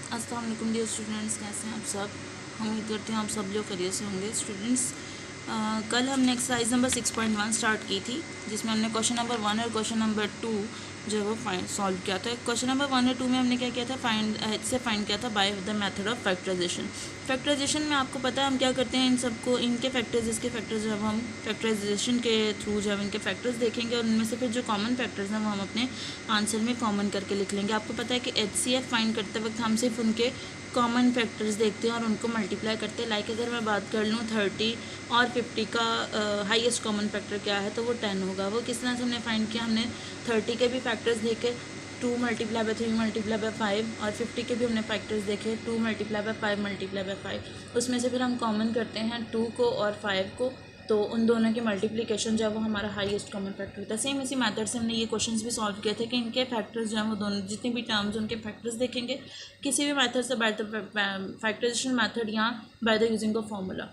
अस्सलाम वालेकुम dear students, कैसे हैं आप सब। उम्मीद करती हूँ आप सब लोग खैरियत से होंगे। स्टूडेंट्स, कल हमने एक्सरसाइज नंबर 6.1 स्टार्ट की थी, जिसमें हमने क्वेश्चन नंबर 1 और क्वेश्चन नंबर 2 जो है वो सॉल्व किया था। क्वेश्चन नंबर 1 और 2 में हमने क्या किया था, फाइंड किया था by the method of factorisation. Factorisation में आपको पता है हम क्या करते हैं, इन सबको इनके फैक्टर्स इसके फैक्टर्स जब हम फैक्टराइजेशन के थ्रू जब इनके फैक्टर्स देखेंगे और उनमें से फिर जो कॉमन फैक्टर्स हैं वो हम अपने आंसर में कॉमन करके लिख लेंगे। आपको पता है कि HCF फाइंड करते वक्त हम सिर्फ उनके कॉमन फैक्टर्स देखते हैं और उनको मल्टीप्लाई करते हैं। लाइक अगर मैं बात कर लूँ 30 और 50 का हाईएस्ट कॉमन फैक्टर क्या है, तो वो 10 होगा। वो किस तरह से हमने फाइंड किया, हमने 30 के भी फैक्टर्स देखे, 2 मल्टीप्लाई बाय 3 मल्टीप्लाई बाय 5, और 50 के भी हमने फैक्टर्स देखे, 2 मल्टीप्लाई बाय 5 मल्टीप्लाई बाय 5। उसमें से फिर हम कॉमन करते हैं 2 को और 5 को, तो उन दोनों की मल्टीप्लिकेशन जो है वो हमारा हाईएस्ट कॉमन फैक्टर होता है। सेम इसी मेथड से हमने ये क्वेश्चंस भी सॉल्व किए थे कि इनके फैक्टर्स जो हैं वो दोनों जितनी भी टर्म्स उनके फैक्टर्स देखेंगे किसी भी मेथड से, बाय द फैक्टराइजेशन मेथड या by the using of formula.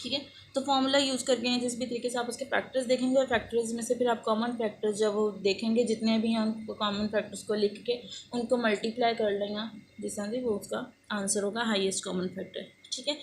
ठीक है, तो फॉर्मूला यूज़ करके हैं जिस भी तरीके से आप उसके फैक्टर्स देखेंगे और फैक्टर्स में से फिर आप कॉमन फैक्टर्स जब वो देखेंगे, जितने भी हैं उनको कॉमन फैक्टर्स को लिख के उनको मल्टीप्लाई कर लेंगे, जिस तरह से वो उसका आंसर होगा हाईएस्ट कॉमन फैक्टर। ठीक है,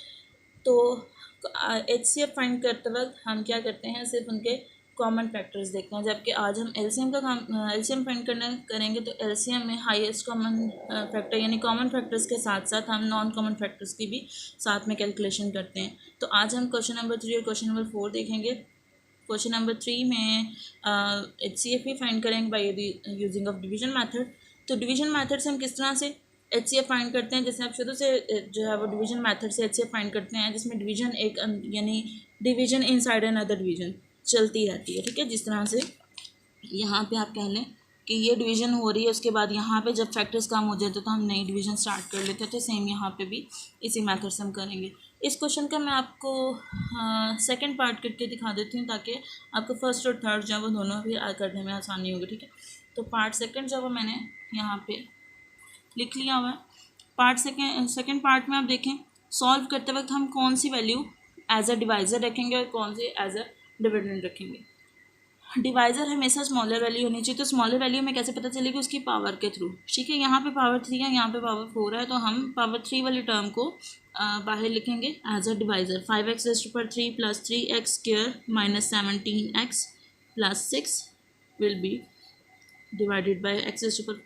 तो HCF फाइंड करते वक्त हम क्या करते हैं, सिर्फ उनके कॉमन फैक्टर्स देखते हैं, जबकि आज हम LCM का काम LCM फाइंड करेंगे। तो LCM में हाईएस्ट कॉमन फैक्टर यानी कॉमन फैक्टर्स के साथ साथ हम नॉन कॉमन फैक्टर्स की भी साथ में कैलकुलेशन करते हैं। तो आज हम क्वेश्चन नंबर 3 और क्वेश्चन नंबर 4 देखेंगे। क्वेश्चन नंबर 3 में HCF ही फाइंड करेंगे by using of division method. तो डिवीजन मैथड से हम किस तरह से HCF फाइंड करते हैं, जैसे आप शुरू से जो है वो डिवीजन मेथड से HCF फाइंड करते हैं, जिसमें डिवीजन एक यानी डिवीजन इनसाइड अनदर डिवीजन चलती रहती है। ठीक है, जिस तरह से यहाँ पे आप कह लें कि ये डिवीजन हो रही है, उसके बाद यहाँ पे जब फैक्टर्स कम हो जाते तो हम नई डिवीजन स्टार्ट कर लेते थे। सेम यहाँ पे भी इसी मेथड से हम करेंगे। इस क्वेश्चन का मैं आपको सेकंड पार्ट करके दिखा देती हूँ, ताकि आपको फर्स्ट और थर्ड जो है वो दोनों भी करने में आसानी होगी। ठीक है, तो पार्ट सेकंड जो है मैंने यहाँ पे लिख लिया हुआ है। पार्ट सेकंड पार्ट में आप देखें, सॉल्व करते वक्त हम कौन सी वैल्यू एज अ डिवाइज़र रखेंगे और कौन सी एज अ डिविडेंड रखेंगे। डिवाइज़र हमेशा स्मॉलर वैल्यू होनी चाहिए। तो स्मॉलर वैल्यू में कैसे पता चलेगी, उसकी पावर के थ्रू। ठीक है, यहाँ पे पावर 3 है, यहाँ पे पावर 4 है, तो हम पावर 3 वाली टर्म को बाहर लिखेंगे as a divisor. 5x⁻³ + 3x² - 17x + 6 will be divided by -2x²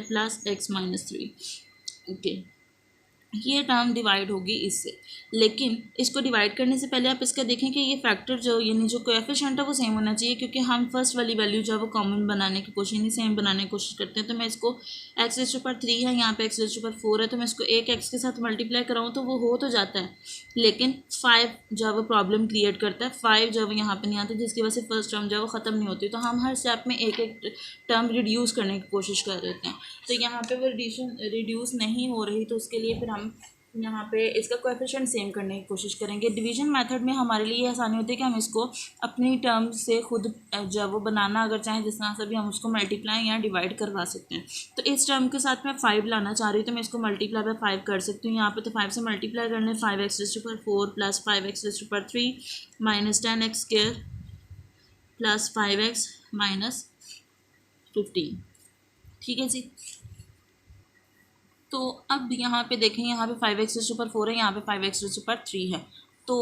+ x - 3। Okay, ये टर्म डिवाइड होगी इससे। लेकिन इसको डिवाइड करने से पहले आप इसका देखें कि ये फैक्टर जो यानी जो कोएफिशिएंट है वो सेम होना चाहिए, क्योंकि हम फर्स्ट वाली वैल्यू जो है वो कॉमन बनाने की कोशिश नहीं, सेम बनाने की कोशिश करते हैं। तो मैं इसको x⁻³ है, यहाँ पे x⁻4 है, तो मैं इसको एक x के साथ मल्टीप्लाई कराऊँ तो वो हो तो जाता है, लेकिन 5 जो है वो प्रॉब्लम क्रिएट करता है। 5 जो है वो यहाँ पे नहीं आता, जिसकी वजह से फर्स्ट टर्म जो है वो ख़त्म नहीं होती। तो हम हर स्टेप में एक एक टर्म रिड्यूस करने की कोशिश कर रहे हैं, तो यहाँ पे वो रिड्यूस नहीं हो रही, तो उसके लिए फिर हम यहाँ पे इसका कोएफिशिएंट सेम करने की कोशिश करेंगे। डिवीजन मेथड में हमारे लिए आसानी होती है कि हम इसको अपनी टर्म से खुद जब वो बनाना अगर चाहें जिस तरह से भी हम उसको मल्टीप्लाई या डिवाइड करवा सकते हैं। तो इस टर्म के साथ मैं 5 लाना चाह रही हूँ, तो मैं इसको मल्टीप्लाई बाय 5 कर सकती हूँ यहाँ पे। तो 5 से मल्टीप्लाई करने 5x⁻4 + 5x⁻3 - 10x² + 5x - 15। ठीक है जी, तो अब यहाँ पे देखें, यहाँ पे 5x⁻4 है, यहाँ पे 5x⁻3 है। तो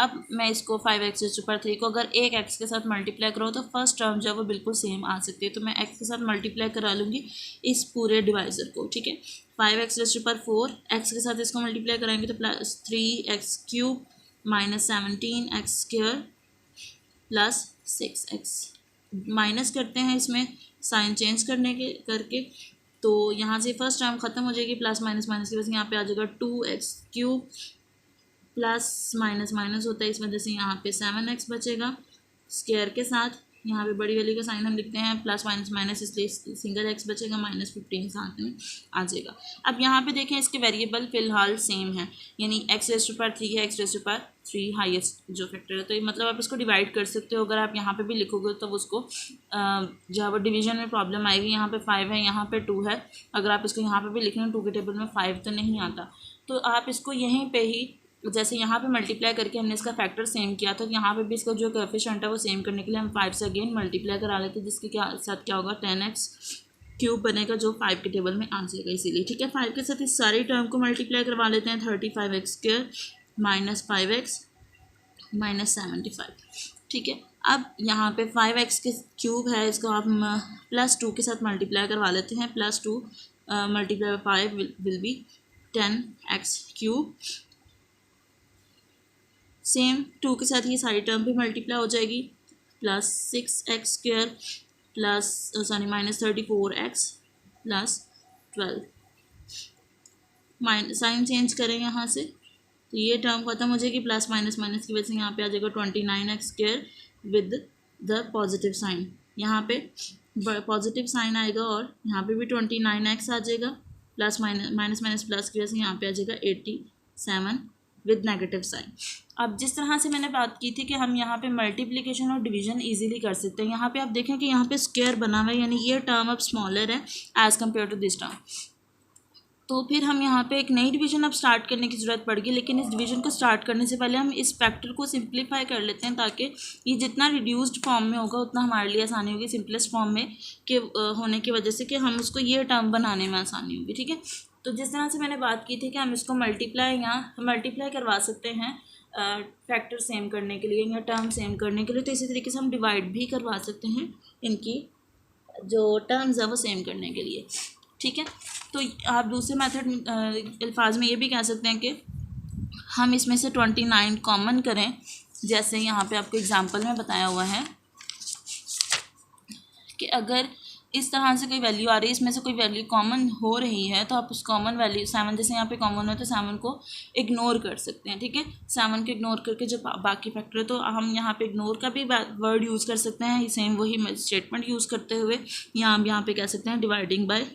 अब मैं इसको 5x⁻3 को अगर एक x के साथ मल्टीप्लाई करूँ तो फर्स्ट टर्म जो है वो बिल्कुल सेम आ सकती है। तो मैं x के साथ मल्टीप्लाई करा लूँगी इस पूरे डिवाइज़र को। ठीक है, 5x⁻4 x के साथ इसको मल्टीप्लाई कराएंगे तो +3x³ - 17x² + 6x। माइनस करते हैं इसमें साइन चेंज करके, तो यहाँ से फर्स्ट टर्म ख़त्म हो जाएगी, प्लस माइनस माइनस की वजह से यहाँ पे आ जाएगा 2x³ प्लस माइनस माइनस होता है, इस वजह से यहाँ पे 7x बचेगा स्क्वायर के साथ। यहाँ पे बड़ी वैल्यू का साइन हम लिखते हैं प्लस माइनस माइनस, इसलिए सिंगल x बचेगा, -15 साथ में आ जाएगा। अब यहाँ पे देखें इसके वेरिएबल फ़िलहाल सेम है, यानी x⁻3 है, x⁻3 हाईएस्ट जो फैक्टर है। तो ये मतलब आप इसको डिवाइड कर सकते हो। अगर आप यहाँ पे भी लिखोगे तो उसको जो है वो डिवीजन में प्रॉब्लम आएगी। यहाँ पे 5 है, यहाँ पे 2 है, अगर आप इसको यहाँ पे भी लिखें 2 के टेबल में 5 तो नहीं आता। तो आप इसको यहीं पे ही जैसे यहाँ पे मल्टीप्लाई करके हमने इसका फैक्टर सेम किया था, यहाँ पे भी इसका जो कोएफिशिएंट है वो सेम करने के लिए हम 5 से अगेन मल्टीप्लाई करा लेते हैं, जिसके साथ क्या होगा 10x क्यूब बनेगा जो 5 के टेबल में आ जाएगा इसीलिए। ठीक है, 5 के साथ इस सारी टर्म को मल्टीप्लाई करवा लेते हैं। 35x² minus 5x minus 75। ठीक है, अब यहाँ पे 5x के क्यूब है, इसको आप +2 के साथ मल्टीप्लाई करवा लेते हैं। +2 multiply by 5 will be 10x³ same 2 के साथ ये सारी टर्म भी मल्टीप्लाई हो जाएगी। +6x² minus 34x +12 sign change करें यहाँ से तो ये टर्म खत्म हो जाएगी। प्लस माइनस माइनस की वजह से यहाँ पे आ जाएगा 29x² with the positive sign. यहाँ पे पॉजिटिव साइन आएगा और यहाँ पे भी 29x आ जाएगा। प्लस माइनस माइनस प्लस की वजह से यहाँ पे आ जाएगा 87 विद नेगेटिव साइन। अब जिस तरह से मैंने बात की थी कि हम यहाँ पे मल्टीप्लिकेशन और डिवीजन इजीली कर सकते हैं, यहाँ पे आप देखें कि यहाँ पे स्क्वायर बना हुआ है, यानी ये टर्म अब स्मॉलर है as compare to this term. तो फिर हम यहाँ पे एक नई डिवीजन अब स्टार्ट करने की ज़रूरत पड़ेगी, लेकिन इस डिवीजन को स्टार्ट करने से पहले हम इस फैक्टर को सिंप्लीफाई कर लेते हैं ताकि ये जितना रिड्यूस्ड फॉर्म में होगा उतना हमारे लिए आसानी होगी सिंपलेस्ट फॉर्म में के होने की वजह से कि हम उसको ये टर्म बनाने में आसानी होगी। ठीक है, तो जिस तरह से मैंने बात की थी कि हम इसको मल्टीप्लाई करवा सकते हैं फैक्टर सेम करने के लिए या टर्म सेम करने के लिए, तो इसी तरीके से हम डिवाइड भी करवा सकते हैं इनकी जो टर्म्स है वो सेम करने के लिए। ठीक है, तो आप दूसरे मेथड अल्फाज में ये भी कह सकते हैं कि हम इसमें से 29 कॉमन करें, जैसे यहाँ पे आपको एग्जांपल में बताया हुआ है कि अगर इस तरह से कोई वैल्यू आ रही है, इसमें से कोई वैल्यू कॉमन हो रही है तो आप उस कॉमन वैल्यू 7 जैसे यहाँ पे कॉमन है तो 7 को इग्नोर कर सकते हैं। ठीक है, 7 को इग्नोर करके जो बाकी फैक्टर है तो हम यहाँ पे इग्नोर का भी वर्ड यूज़ कर सकते हैं, सेम वही स्टेटमेंट यूज़ करते हुए यहाँ पे कह सकते हैं डिवाइडिंग बाय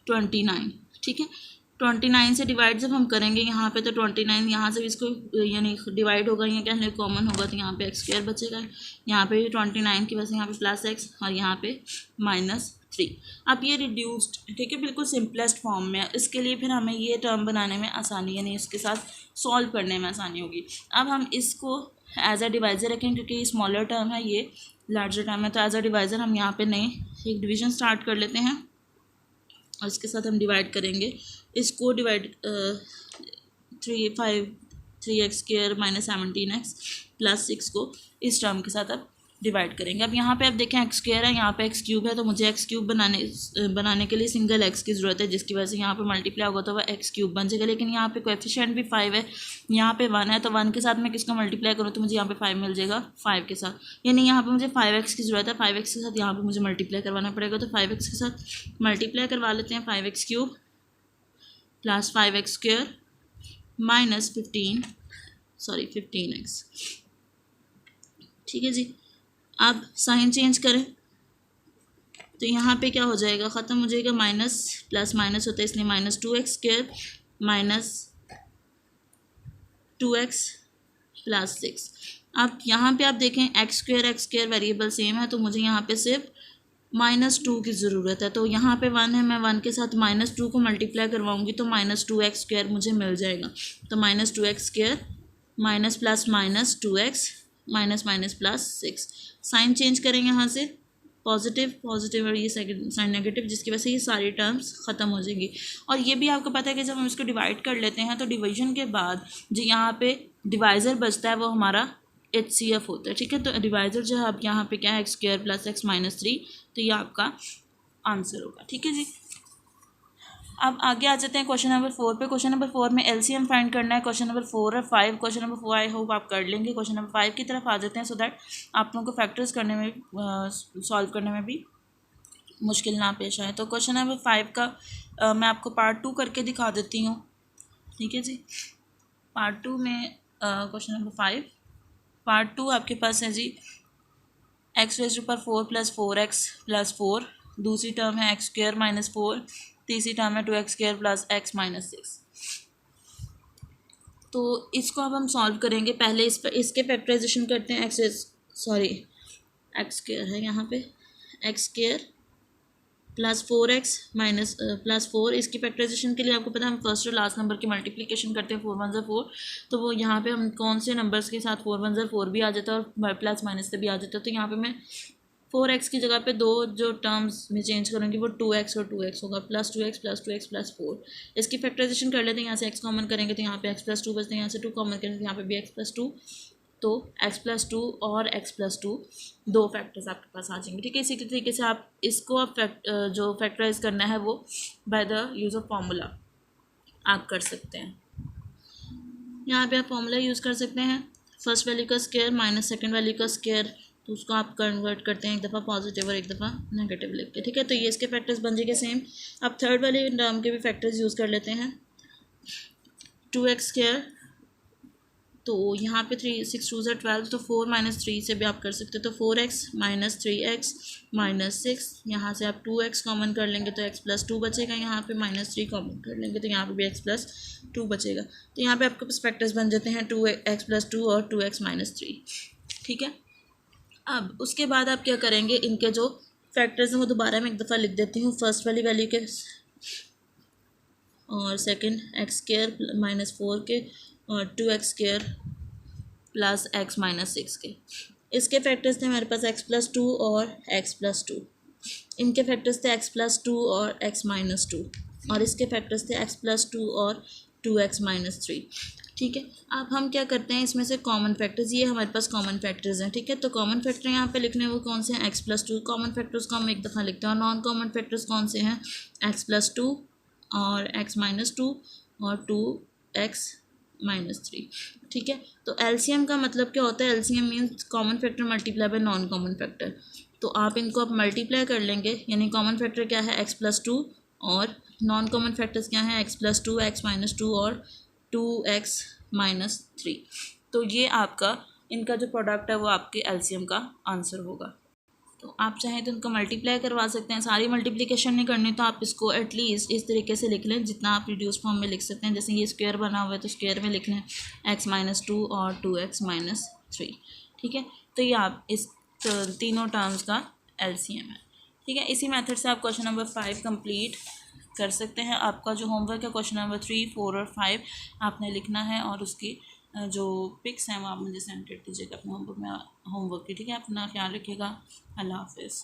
29। ठीक है, 29 से डिवाइड जब हम करेंगे यहाँ पे तो 29 यहाँ से भी इसको यानी डिवाइड होगा, या कहने कॉमन होगा तो यहाँ पे x² बचेगा। यहाँ पे 29 की वजह से यहाँ पे +x और यहाँ पे -3। अब ये रिड्यूस्ड, ठीक है, बिल्कुल सिंपलेस्ट फॉर्म में, इसके लिए फिर हमें ये टर्म बनाने में आसानी यानी इसके साथ सॉल्व करने में आसानी होगी। अब हम इसको एज अ डिवाइज़र रखें क्योंकि ये स्मॉलर टर्म है, ये लार्जर टर्म है, तो एज अ डिवाइज़र हम यहाँ पे नए एक डिवीज़न स्टार्ट कर लेते हैं और इसके साथ हम डिवाइड करेंगे। इसको डिवाइड 3x² माइनस 17x + 6 को इस टर्म के साथ अब डिवाइड करेंगे। अब यहाँ पे आप देखें x² है, यहाँ पे x³ है, तो मुझे x³ बनाने के लिए सिंगल x की ज़रूरत है, जिसकी वजह से यहाँ पे मल्टीप्लाई होगा तो वह x³ बन जाएगा। लेकिन यहाँ पे कोएफिशिएंट भी 5 है, यहाँ पे 1 है, तो 1 के साथ मैं किसको मल्टीप्लाई करूँ तो मुझे यहाँ पे 5 मिल जाएगा 5 के साथ, यानी यहाँ पे मुझे 5x की ज़रूरत है। 5x के साथ यहाँ पे मुझे मल्टीप्लाई करवाना पड़ेगा, तो 5x के साथ मल्टीप्लाई करवा लेते हैं। 5x³ + 5x² minus 15x। ठीक है जी, अब साइन चेंज करें तो यहाँ पे क्या हो जाएगा, ख़त्म हो जाएगा, माइनस प्लस माइनस होता है इसलिए -2x² माइनस 2x + 6। अब यहाँ पे आप देखें x² वेरिएबल सेम है, तो मुझे यहाँ पे सिर्फ -2 की ज़रूरत है। तो यहाँ पे 1 है, मैं 1 के साथ -2 को मल्टीप्लाई करवाऊँगी तो -2x² मुझे मिल जाएगा। तो -2x² minus plus minus 2x minus plus 6। Sign change करेंगे यहाँ से, पॉजिटिव और ये साइन नेगेटिव, जिसकी वजह से ये सारी टर्म्स ख़त्म हो जाएंगी। और ये भी आपको पता है कि जब हम इसको डिवाइड कर लेते हैं तो डिवीजन के बाद जो यहाँ पे डिवाइज़र बचता है वो हमारा HCF होता है। ठीक है, तो डिवाइज़र जो है आप यहाँ पे क्या है x² + x - 3, तो ये आपका आंसर होगा। ठीक है जी, अब आगे आ जाते हैं क्वेश्चन नंबर 4 पे। क्वेश्चन नंबर 4 में LCM फाइंड करना है। क्वेश्चन नंबर 4 और 5, क्वेश्चन नंबर 4 आई होप आप कर लेंगे। क्वेश्चन नंबर 5 की तरफ आ जाते हैं, सो दैट आप लोगों को फैक्टर्स करने में सॉल्व करने में भी मुश्किल ना पेश आए। तो क्वेश्चन नंबर 5 का मैं आपको पार्ट 2 करके दिखा देती हूँ। ठीक है जी, पार्ट 2 में क्वेश्चन नंबर 5 पार्ट 2 आपके पास है जी x⁴ + 4x + 4, दूसरी टर्म है x² - 4, तीसरी टर्म है 2x² + x - 6। तो इसको अब हम सॉल्व करेंगे। पहले इसके फैक्टराइजेशन करते हैं। x² है यहाँ पे, x² + 4x + 4, इसकी फैक्टराइजेशन के लिए आपको पता है हम फर्स्ट और लास्ट नंबर की मल्टीप्लिकेशन करते हैं। 4 1 4, तो वो यहाँ पे हम कौन से नंबर्स के साथ 4 1 4 भी आ जाता है और प्लस माइनस से भी आ जाता है। तो यहाँ पे मैं 4x की जगह पे दो जो टर्म्स में चेंज करूँगी वो 2x और 2x होगा, plus 2x plus 2x plus 4। इसकी फैक्टराइजेशन कर लेते हैं, यहाँ से x कॉमन करेंगे तो यहाँ पे x प्लस 2 बचते हैं, यहाँ से 2 कॉमन करेंगे तो यहाँ पे भी x प्लस 2, तो x प्लस 2 और x प्लस 2 दो फैक्टर्स आपके पास आ जाएंगे। ठीक है, इसी तरीके से आप इसको आप जो फैक्टराइज करना है वो by the use of formula आप कर सकते हैं। यहाँ पे आप फॉर्मूला यूज़ कर सकते हैं, फर्स्ट वैल्यू का स्क्वायर माइनस सेकंड वैल्यू का स्क्वायर, तो उसको आप कन्वर्ट करते हैं एक दफ़ा पॉजिटिव और एक दफ़ा नेगेटिव लिख के। ठीक है, तो ये इसके फैक्टर्स बन जाएंगे सेम। अब थर्ड वाले टर्म के भी फैक्टर्स यूज़ कर लेते हैं, 2x स्क्वायर, तो यहाँ पे 3 6 2 12, तो 4 माइनस 3 से भी आप कर सकते हो, तो 4x माइनस 3x माइनस 6, यहाँ से आप 2x कॉमन कर लेंगे तो x प्लस 2 बचेगा, यहाँ पे माइनस 3 कॉमन कर लेंगे तो यहाँ पे भी x प्लस 2 बचेगा। तो यहाँ पे आपके पास फैक्टर्स बन जाते हैं 2x प्लस 2 और 2x माइनस 3। ठीक है, अब उसके बाद आप क्या करेंगे, इनके जो फैक्टर्स हैं वो दोबारा मैं एक दफ़ा लिख देती हूँ, फर्स्ट वाली वैल्यू के और सेकंड एक्स स्क्वायर माइनस 4 के और 2x square plus x minus 6 के। इसके फैक्टर्स थे हमारे पास x प्लस 2 और x प्लस 2, इनके फैक्टर्स थे x प्लस 2 और x माइनस 2, और इसके फैक्टर्स थे x प्लस 2 और 2x माइनस 3। ठीक है, अब हम क्या करते हैं, इसमें से कॉमन फैक्टर्स, ये हमारे पास कॉमन फैक्टर्स हैं। ठीक है, तो कॉमन फैक्टर यहाँ पे लिखने वो कौन से हैं, x प्लस 2, कॉमन फैक्टर्स को हम एक दफ़ा लिखते हैं, और नॉन कॉमन फैक्टर्स कौन से हैं, x प्लस 2 और x माइनस 2 और 2x माइनस 3। ठीक है, तो एलसीएम का मतलब क्या होता है, LCM means common factor multiply by non common factor. तो आप इनको आप मल्टीप्लाई कर लेंगे, यानी कॉमन फैक्टर क्या है x प्लस 2 और नॉन कॉमन फैक्टर्स क्या हैं x प्लस 2, x माइनस 2 और 2x माइनस 3। तो ये आपका इनका जो प्रोडक्ट है वो आपके एलसीएम का आंसर होगा। तो आप चाहें तो इनको मल्टीप्लाई करवा सकते हैं, सारी मल्टीप्लिकेशन नहीं करनी तो आप इसको एटलीस्ट इस तरीके से लिख लें जितना आप रिड्यूस फॉर्म में लिख सकते हैं। जैसे ये स्क्वायर बना हुआ है तो स्क्वायर में लिख लें x माइनस 2 और 2x माइनस 3। ठीक है, तो ये आप इस तीनों टर्म्स का एलसीएम है। ठीक है, इसी मेथड से आप क्वेश्चन नंबर 5 कंप्लीट कर सकते हैं। आपका जो होमवर्क है क्वेश्चन नंबर 3, 4 और 5 आपने लिखना है, और उसकी जो पिक्स हैं वो आप मुझे सेंड कर दीजिएगा अपने होमवर्क की। ठीक है, अपना ख्याल रखिएगा। अल्लाह हाफिज़।